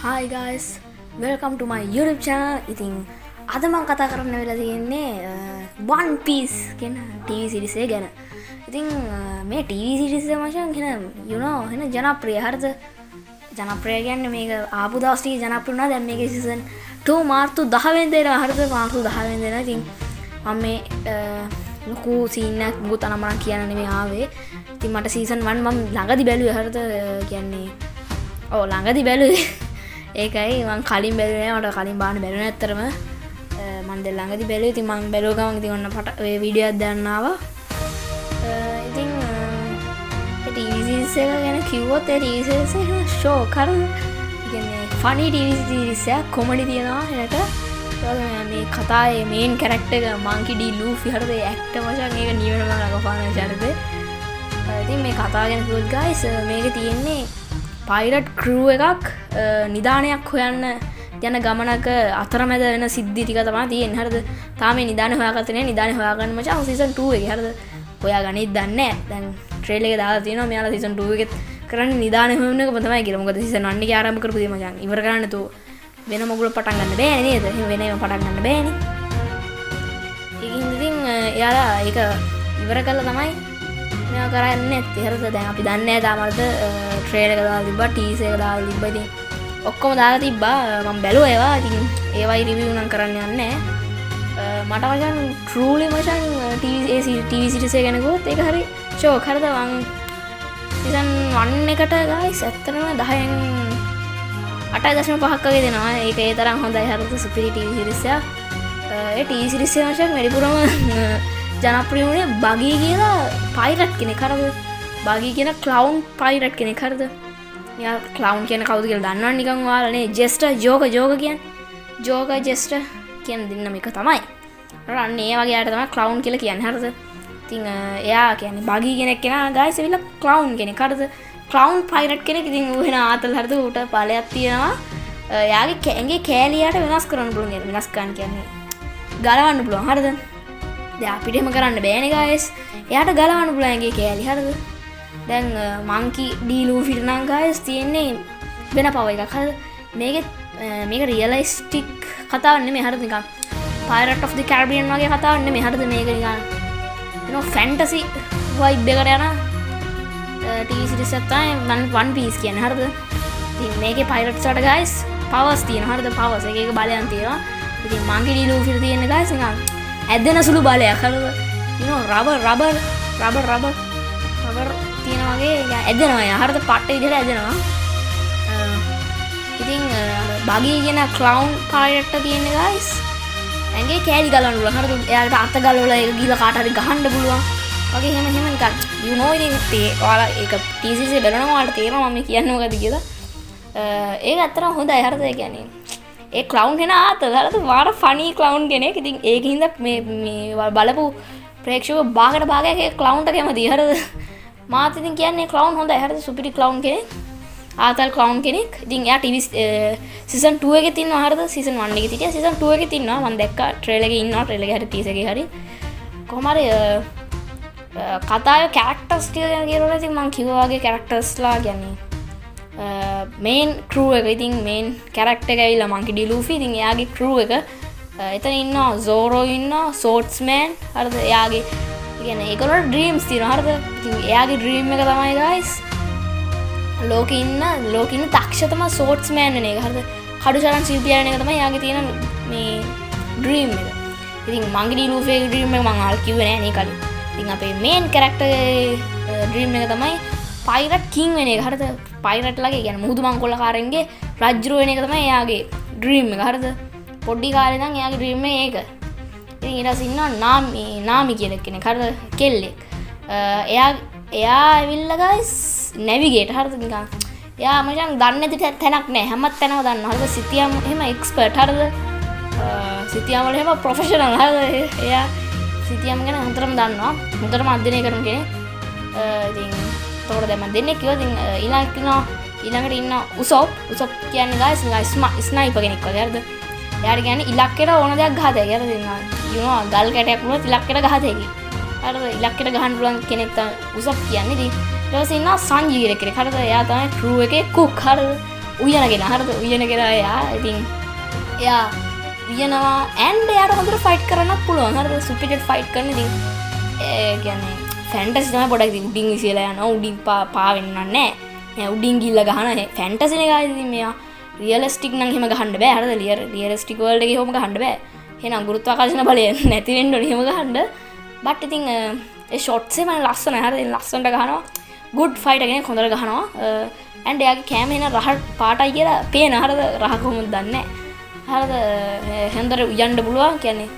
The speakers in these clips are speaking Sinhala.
Hi guys, welcome to my YouTube channel. ඉතින් අද මම කතා කරන්න වෙලා තියෙන්නේ One Piece කියන TV series එක ගැන. ඉතින් මේ TV series එක මචං කියන you know එන ජනප්‍රිය හරිද? ජනප්‍රිය කියන්නේ මේක ආපු දවස් ටික ජනප්‍රිය වුණා. දැන් මේකේ season 2 මාර්තු 10 වෙනිදා හරිද? මාර්තු 10 වෙනිදා ඉතින් මම මේ ලොකු සීන් එකක් බුතන මම කියන්න නෙමෙයි ආවේ. ඉතින් මට season 1 මම ළඟදි බැලුවේ හරිද? කියන්නේ ඔව් ළඟදි බැලුවේ. ඒකයි මං කලින් බැලුවේ මට කලින් බාන්න බැලුවේ නැත්තරම මම දැන් ළඟදි බැලුවේ. ඉතින් මං බැලුව ගමන් ඉතින් ඔන්න ඔය වීඩියෝ එකක් දාන්න ආවා. ඉතින් ඒ TV series එක ගැන කිව්වොත් ඒ TV series එක ෂෝ කරන කියන්නේ funny TV series එකක් කොමඩි තියෙනවා එනට. මේ කතාවේ මේන් කැරක්ටර් එක Monkey D. Luffy හරිද ඒ ඇක්ටර් මචං ඒක නිවනම රඟපාන චරිතේ. ඉතින් මේ කතාව ගැන කිව්වොත් guys මේක තියෙන්නේ පයිරට් ක්‍රූ එකක් නිධානයක් හොයන්න යන ගමනක අතරමැද වෙන සිද්ධි ටික තමයි තියෙන්නේ හරිද? තාම මේ නිධානය හොයාගත්තේ නැහැ. නිධානය හොයාගන්න මචං සීසන් 2 එකේ හරිද? හොයාගනිත් දන්නේ නැහැ. දැන් ට්‍රේලර් එකේ දාලා තියෙනවා මෙයාලා සීසන් 2 එකෙත් කරන්නේ නිධානය හොයන එකම තමයි කියලා. මොකද සීසන් 1 එකේ ආරම්භ කරපු දේ මචං ඉවර කරන්න තු වෙන මොගුල පටන් ගන්න බෑනේ නේද? එහෙනම් වෙන ඒවා පටන් ගන්න බෑනේ. ඒකින් ඉතින් එයාලා ඒක ඉවර කළා තමයි මේවා කරන්නේ නැත්තේ හරිද? දැන් අපි දන්නේ නැහැ තාමද ට්‍රේලර් එක දාලා තිබ්බා, ටීසර් එක දාලා තිබ්බා. ඉතින් ඔක්කොම දාලා තිබ්බා. මම බැලුවා ඒවා. ඉතින් ඒවයි රිවිව් නම් කරන්න යන්නේ නැහැ. මට මචං ට්‍රූලි මචං TV series එක ගැන කිව්වොත් ඒක හරි ෂෝක් හරිද? මං සීසන් 1 එකට guys ඇත්තටම 10න් 8.5ක් වගේ දෙනවා. ඒක ඒ තරම් හොඳයි හරිද? සුපිරි TV series එකක්. ඒ TV series එක මචං වැඩිපුරම ජනප්‍රිය වුණේ බගී කියලා පයිරට් කෙනෙක් හරිද? බගී කියන ක්ලවුන් පයිරට් කෙනෙක් හරිද? යා ක්ලවුන් කියන කවුද කියලා දන්නවනේ නිකන් ඔයාලා නේ. ජෙස්ටර් ජෝකර් කියන්නේ ජෝකර් ජෙස්ටර් කියන දෙන්නම එක තමයි. අන්න ඒ වගේ අයට තමයි ක්ලවුන් කියලා කියන්නේ හරිද? ඉතින් එයා කියන්නේ බගී කෙනෙක් කෙනා ගයිස් එවිලා ක්ලවුන් කෙනෙක් හරිද? ක්ලවුන් පයිරට් කෙනෙක්. ඉතින් ඌ වෙන ආතල් හරිද? ඌට ඵලයක් තියෙනවා. එයාගේ ඇඟේ කෑලියට වෙනස් කරන්න පුළුවන්. වෙනස් කරන්න කියන්නේ ගලවන්න පුළුවන් හරිද? දැන් අපිට එහෙම කරන්න බෑනේ ගයිස්. එයාට ගලවන්න පුළුවන් ඇඟේ කෑලි හරිද? දැන් Monkey D. Luffy නම් ගයිස් තියෙන්නේ වෙන පව එකක් හරිද? මේක රියලිස්ටික් කතාවක් නෙමෙයි හරිද? නිකන් Pirate of the Caribbean වගේ කතාවක් නෙමෙයි හරිද? මේක නිකන් ෆැන්ටසි වයිබ් එකට යන TV series එකක් තමයි One Piece කියන්නේ හරිද? ඉතින් මේකේ pirates වලට guys powers තියෙනවා හරිද? powers එක බලයන් තියෙනවා. ඉතින් Monkey D. Luffy තියෙන guys නිකන් ඇදෙන සුළු බලයක් හරිද? you know rubber තියෙනවා වගේ ඇදෙනවා යා හරිද? පට්ට විදිහට ඇදෙනවා. ඉතින් බගී කියන ක්ලවුන් පයිරට් එක තියෙන guys ඇඟේ කෑලි ගලවන්න පුළුවන් හරිද? එයාට අත ගලවලා ඒක ගිහලා කාට හරි ගහන්න පුළුවන්. වගේ එහෙම නිකන් you know ඉතින් ඔයාලා ඒක TCC බලනවා ඔයාලට තේරෙනවා මම කියන්නේ මොකද කියලා. ඒක ඇත්තටම හොඳයි හරිද? ඒ කියන්නේ ඒ ක්ලවුන් කෙනා ආතල් හරිද? වාර ෆනි ක්ලවුන් කෙනෙක්. ඉතින් ඒකින්ද මේ බලපු ප්‍රේක්ෂකව භාගයක් ඒ ක්ලවුන්ට කැමති හරිද? මාත් ඉතින් කියන්නේ ක්ලවුන් හොඳයි හරිද? සුපිරි ක්ලවුන් කෙනෙක්. ආතල් ක්ලවුන් කෙනෙක්. ඉතින් එයා TV season 2 එකේ තින්නවා හරිද? season 1 එකේ හිටියා. season 2 එකේ තින්නවා. මම දැක්කා ට්‍රේලර් එකේ ඉන්නවා. ට්‍රේලර් එකේ හරි teaser එකේ හරි. කොහොම හරි කතාවේ characters ටික ගැන කියනවනේ. ඉතින් මම කිව්වා වගේ charactersලා කියන්නේ main crew එක. ඉතින් main character එක ඇවිල්ලා Monkey D. Luffy. ඉතින් එයාගේ crew එක එතන ඉන්නවා Zoro ඉන්නවා Swordsman හරිද? එයාගේ කියන්නේ ඒගොල්ලෝ ඩ්‍රීම්ස් තියෙනවා හරිද? ඉතින් එයාගේ ඩ්‍රීම් එක තමයි guys ලෝකේ ඉන්න දක්ෂතම Swordsman වෙන එක හරිද? කඩුසරන් සිව්පියාන එක තමයි එයාගේ තියෙන මේ ඩ්‍රීම් එක. ඉතින් Monkey D. Luffy ගේ ඩ්‍රීම් එක මම කිව්වේ නෑ නේ කලින්. ඉතින් අපේ මේන් කැරක්ටර් ඩ්‍රීම් එක තමයි පයිරට් කිං වෙන එක හරිද? පයිරට් ලගේ කියන්නේ මුහුදු මංකොල්ලකාරයන්ගේ රජ්ජුරුව වෙන එක තමයි එයාගේ ඩ්‍රීම් එක හරිද? පොඩි කාලේ ඉඳන් එයාගේ ඩ්‍රීම් එක ඒක. ඉතින් ඊට පස්සේ ඉන්නවා නාමි කියන කෙනෙක් හරිද? කෙල්ලෙක්. එයා ඇවිල්ලා guys නැවිගේටර් හරිද? නිකන් එයා මචං දන්නේ නැති තැනක් නෑ. හැම තැනම දන්නවා හරිද? සිතියම් එහෙම එක්ස්පර්ට් හරිද? සිතියම් වල එහෙම ප්‍රොෆෙෂනල් හරිද? එයා සිතියම් ගැන හොඳටම දන්නවා. හොඳටම අධ්‍යයනය කරන කෙනෙක්. ඉතින් තෝර දැන් මම දෙන්නේ කිව්වා. ඉතින් ඊළඟට ඉන්න උසොප් කියන්නේ guys ස්නයිපර් කෙනෙක් වගේ හරිද? එයාට කියන්නේ ඉලක්කයට ඕන දෙයක් ගහත හැකි හරිද? you know ගල් කැටයක් වුණොත් ඉලක්කයට ගහත හැකි. හරිද? ඉලක්කයට ගහන්න පුළුවන් කෙනෙක් තමයි උසොප් කියන්නේ. ඉතින් ඊට පස්සේ ඉන්නවා සංජී කියලා කෙනෙක්. හරිද? එයා තමයි crew එකේ cook හරිද? උයනගෙන හරිද උයනගෙන එයා ඉතින් එයා උයනවා ඇන්ඩ් එයාට හොඳට ෆයිට් කරන්නත් පුළුවන් හරිද සුපිරියර් ෆයිට් කරන ඉතින් ඒ කියන්නේ ෆැන්ටසි තමයි පොඩක් ඉතින් උඩින් විසිලා යනවා උඩින් පාවෙන්න නැහැ උඩින් ගිල්ල ගහන ෆැන්ටසිනේ ගායිද ඉතින් මෙයා රියලිස්ටික් නම් එහෙම ගහන්න බෑ හරිද රියලිස්ටික් වර්ල්ඩ් එකේ එහෙම ගහන්න බෑ එහෙනම් ගුරුත්වාකර්ෂණ බලය නැති වෙන්න ඕනේ එහෙම ගහන්න බට් ඉතින් ඒ ෂොට්ස් එක මම ලස්සන හරිද ලස්සනට ගහනවා good fight එකනේ හොඳට ගහනවා and එයාගේ කැම එන රහ පාටයි කියලා පේන හරිද රහ කොහොමද දන්නේ හරිද හන්දර යන්න පුළුවන් කියන්නේ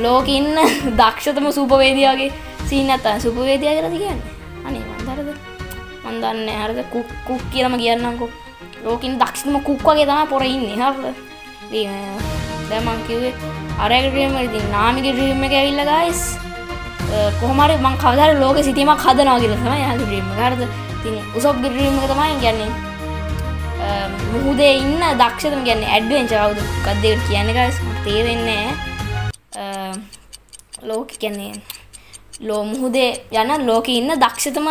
ලෝකේ ඉන්න දක්ෂතම සුපර්වේදියාගේ සීන් නැත්තම් සුපර්වේදියා කියලා කියන්නේ අනේ මන් හරිද මන් දන්නේ හරිද කුක් කියලාම කියන්නම්කෝ ලෝකේ ඉන්න දක්ෂතම කුක් වගේ තමයි පොර ඉන්නේ හරිද ඉතින් දැන් මං කිව්වේ අරගේ ඩ්‍රීම් එක ඉතින් නාමිගේ ඩ්‍රීම් එක ඇවිල්ලා guys කොහොම හරි මං කවදාද ලෝකෙ සිටීමක් හදනවා කියලා තමයි යාගේ ඩ්‍රීම් එක. හරිද? ඉතින් උසොප්ගේ ඩ්‍රීම් එක තමයි කියන්නේ මුහුදේ ඉන්න දක්ෂතම කියන්නේ ඇඩ්වෙන්චර් අවුද මොකක්ද ඒක කියන්නේ guys මට තේරෙන්නේ නැහැ. ලෝකෙ කියන්නේ මුහුදේ යන ලෝකෙ ඉන්න දක්ෂතම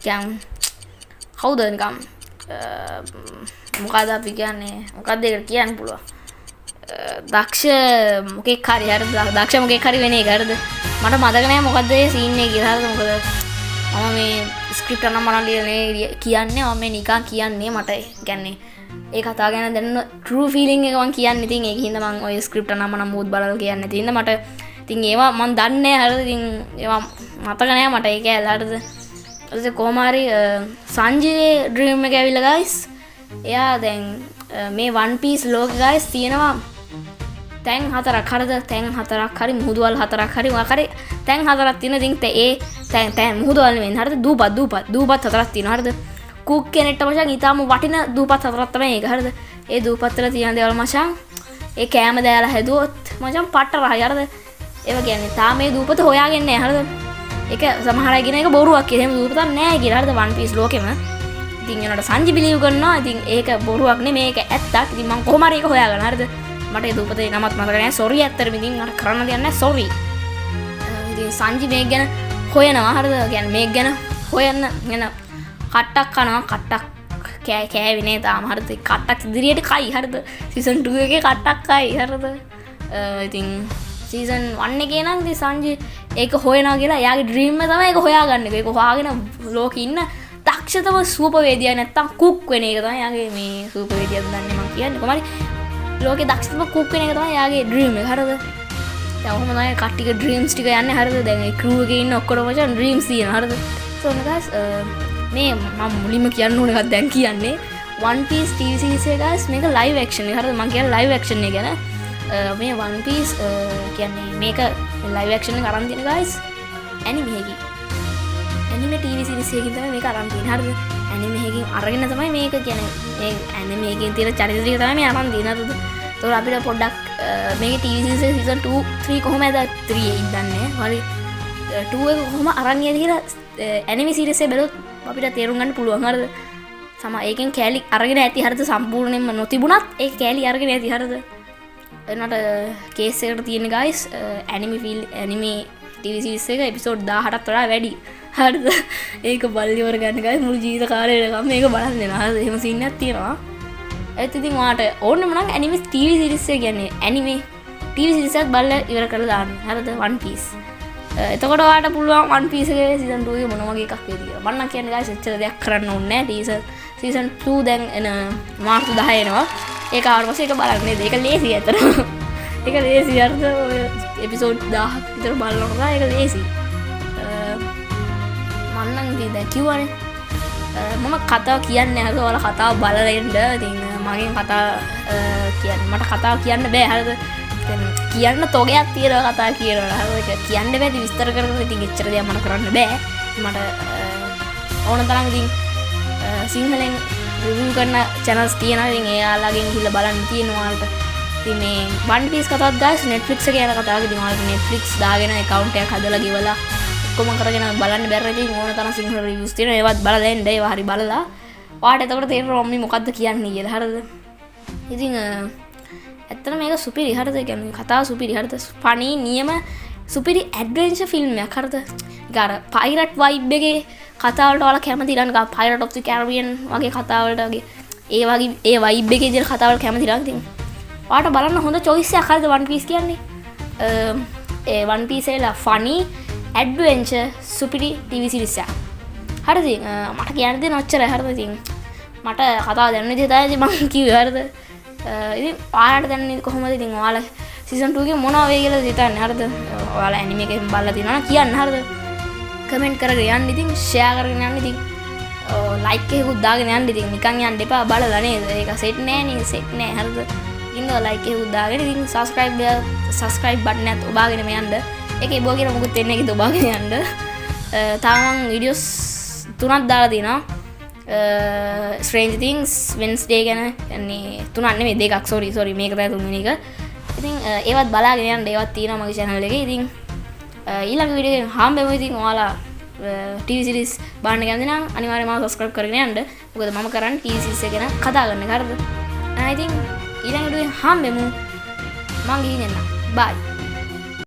කියන්නේ කවුද නිකම් මොකද අපි කියන්නේ මොකක්ද ඒක කියන්න පුළුවන්. දක්ෂ මොකෙක් හරි හරිද දක්ෂ මොකෙක් හරි වෙන එක හරිද මට මතක නෑ මොකද්ද ඒ සීන් එක කියලා හරිද මොකද මම මේ ස්ක්‍රිප්ට් එක නම් මම කියන්නේ මම මේ නිකන් කියන්නේ මට කියන්නේ ඒ කතාව ගැන දැන් ට්‍රූ ෆීලිං එක මම කියන්නේ ඉතින් ඒක හින්දා මම ඔය ස්ක්‍රිප්ට් එක නම් මම මූද් බලලා කියන්නේ ඉතින් මට ඉතින් ඒවා මම දන්නේ හරිද ඉතින් ඒවා මතක නෑ මට ඒක ඇල්ල හරිද ඊට කොහොම හරි සංජීවේ ඩ්‍රීම් එක ඇවිල්ලා guys එයා දැන් මේ One Piece ලෝකේ guys තියෙනවා තැන් හතරක් හරිද තැන් හතරක් හරි මුහුදුවල් හතරක් හරි මොකක් හරි තැන් හතරක් තියෙන ඉතින් ඒ තැන් මුහුදුවල් නෙවෙයි හරිද දූපත් හතරක් තියෙනවා හරිද කුක් කෙනෙක්ට මචං ඊටාම වටින දූපත් හතරක් තමයි ඒක හරිද ඒ දූපත් වල තියෙන දේවල් මචං ඒ කෑම දාලා හැදුවොත් මචං පට්ට රහයි හරිද ඒව කියන්නේ තාම මේ දූපත හොයාගෙන නැහැ හරිද ඒක සමහර අය කියන එක බොරුවක් කියලා එහෙම දූපතක් නැහැ කියලා හරිද One Piece ලෝකෙම ඉතින් ඒනට සංජි බිලීව් කරනවා ඉතින් ඒක බොරුවක් නෙමෙයි ඒක ඇත්තක් ඉතින් මම කොහොම හරි ඒක හොයාගන්න හරිද මට ඒ දූපතේ නමත් මතක නැහැ සෝරි ඇත්තටම ඉතින් මට කරන්න දෙයක් නැහැ සෝරි ඉතින් සංජි මේක ගැන හොයනවා හරිද කියන්නේ මේක ගැන හොයන්න වෙන කට්ටක් කනවා කට්ටක් කෑවේ නේ තාම හරිද කට්ටක් ඉදිරියට කයි හරිද සීසන් 2 එකේ කට්ටක් කයි හරිද ඉතින් සීසන් 1 එකේ නම් ඉතින් සංජි ඒක හොයනවා කියලා එයාගේ ඩ්‍රීම් එක තමයි ඒක හොයාගන්න එක ඒක හොයාගෙන ලෝකෙ ඉන්න දක්ෂතම සුපර්වේදියා නැත්තම් කුක් වෙන එක තමයි යාගේ මේ සුපර්වේදියාද දන්නේ මම කියන්නේ කොහමද ලෝකේ දක්ෂතම කුක් වෙන එක තමයි යාගේ ඩ්‍රීම් එක හරිද දැන් ඔහොම තමයි කට්ටියගේ ඩ්‍රීම්ස් ටික යන්නේ හරිද දැන් ඒ ක්‍රූ එකේ ඉන්න ඔක්කොම මචං ඩ්‍රීම්ස් තියෙනවා හරිද සෝ guys මේ මම මුලින්ම කියන්න ඕන එකක් දැන් කියන්නේ One Piece TV series එක guys මේක live action එක හරිද මම කියන්නේ live action එක ගැන මේ One Piece කියන්නේ මේක live action එක අරන් තියෙන guys anime එකකින් anime TV series එකකින් තමයි මේක අරන් තියෙන්නේ හරිද anime එකකින් අරගෙන තමයි මේක කියන්නේ මේ anime එකකින් තියෙන චරිත ටික තමයි මේ අරන් තියෙන්නේ හරිද ඒතකොට අපිට පොඩ්ඩක් මේකේ TV series season 2 3 කොහොමද 3 එක දන්නේ හරි 2 එක කොහොම අරන් ගියද කියලා anime series එක බැලුවොත් අපිට තේරුම් ගන්න පුළුවන් හරිද සම ඒකෙන් කෑලි අරගෙන ඇති හරිද සම්පූර්ණයෙන්ම නොතිබුණත් ඒක කෑලි අරගෙන ඇති හරිද එනට කේස් එකට තියෙන guys anime TV series එක episode 18ට වඩා වැඩි හරිද ඒක බල්ලිවර ගන්න guys මුළු ජීවිත කාලේ වෙනකම් මේක බලන්න වෙනවා හරිද එහෙම සීන් එකක් තියෙනවා ඒත් ඉතින් ඔයාට ඕනම නම් anime TV series එක කියන්නේ anime TV series එකක් බලලා ඉවර කරලා දාන්න හරිද One Piece එතකොට ඔයාට පුළුවන් One Piece එකේ season 2 එකේ මොන වගේ එකක් වේද කියලා මම නම් කියන්නේ guys එච්චර දෙයක් කරන්න ඕනේ නැහැ season 2 දැන් එන මාර්තු 10 එනවා ඒක ආවට පස්සේ ඒක බලන්න නේද ඒක ලේසි ඇතර ඒක ලේසි හරිද ඔය එපිසෝඩ් 1000ක් විතර බලනකොට ඒක ලේසි මම නම් ඉතින් කිව්වනේ මම කතාව කියන්නේ හරිද ඔයාලා කතාව බලලා ඉන්න ඉතින් මගෙන් කතා කියන්නේ මට කතාව කියන්න බෑ හරිද කියන්න තෝගයක් තියෙනවා කතා කියනවා හරිද ඒක කියන්න බැරි විස්තර කරගෙන ඉතින් එච්චර දෙයක් මම කරන්න බෑ මට ඕන තරම් ඉතින් සිංහලෙන් රිවිව් කරන channels තියෙනවා ඉතින් එයාලගෙන් ගිහලා බලන්න තියෙනවා ඔයාලට ඉතින් මේ One Piece කතාවත් guys Netflix එකේ යන කතාවක් ඉතින් ඔයාලට Netflix දාගෙන account එකක් හදලා ගෙවලා ඔක්කොම කරගෙන බලන්න බැරි ඉතින් ඕන තරම් සිංහල රිවිව්ස් තියෙනවා ඒවත් බලලා එන්න ඒවා හරි බලලා ඔයාලට එතකොට තේරෙනවා මම මොකද්ද කියන්නේ කියලා හරිද ඉතින් ඇත්තටම මේක සුපිරි හරිද කියන්නේ කතාව සුපිරි හරිද funny නියම සුපිරි ඇඩ්වෙන්චර් ෆිල්ම් එකක් හරිද ඒක අර පයිරට් වයිබ් එකේ කතාවලට ඔයාලා කැමති ඊළඟ Pirate of the Caribbean වගේ කතාවලට වගේ ඒ වගේ ඒ vibe එකේ ඉඳලා කතාවල් කැමති ඊළඟ ඉතින් ඔයාලට බලන්න හොඳ choice එකක් හරිද One Piece කියන්නේ ඒ One Piece එකලා funny adventure සුපිරි TV series එකක් හරිද මට කියන්න දෙන ඔච්චරයි හරිද ඉතින් මට කතාව දැනුන විදිහ තමයි මම කිව්වේ හරිද ඉතින් ඔයාලට දැනුනේ කොහොමද ඉතින් ඔයාලා season 2 එකේ මොනවා වෙයි කියලා හිතන්නේ හරිද ඔයාලා anime එකෙන් බලලා තියෙනවා නම් කියන්න හරිද කමෙන්ට් කරගෙන යන්න ඉතින් ෂෙයා කරගෙන යන්න ඉතින් ලයික් එකකුත් දාගෙන යන්න ඉතින් නිකන් යන්න එපා බලලා නේද ඒක සෙට් නෑ නේ සෙට් නෑ හරිද ඉතින් ලයික් එකකුත් දාගෙන ඉතින් subscribe button එකත් ඔබාගෙනම යන්න ඒකේ බෝ කියලා මොකුත් එන්නේ ඒකේ ඔබාගෙන යන්න තාම මම වීඩියෝස් 3ක් දාලා තියෙනවා Stranger Things Wednesday ගැන යන්නේ 3ක් නෙමෙයි 2ක් sorry මේක තමයි තුන්වෙනි එක ඉතින් ඒවත් බලාගෙන යන්න ඒවත් තියෙනවා මගේ channel එකේ ඉතින් ඊළඟ වීඩියෝ එකෙන් හම්බෙමු ඉතින් ඔයාලා TV series බලන්න කැමති නම් අනිවාර්යයෙන්ම subscribe කරගෙන යන්න මොකද මම කරන්නේ TV series එක ගැන කතා කරන එක හරිද ඉතින් ඊළඟ වීඩියෝ එකෙන් හම්බෙමු මම ගිහින් එන්නම් bye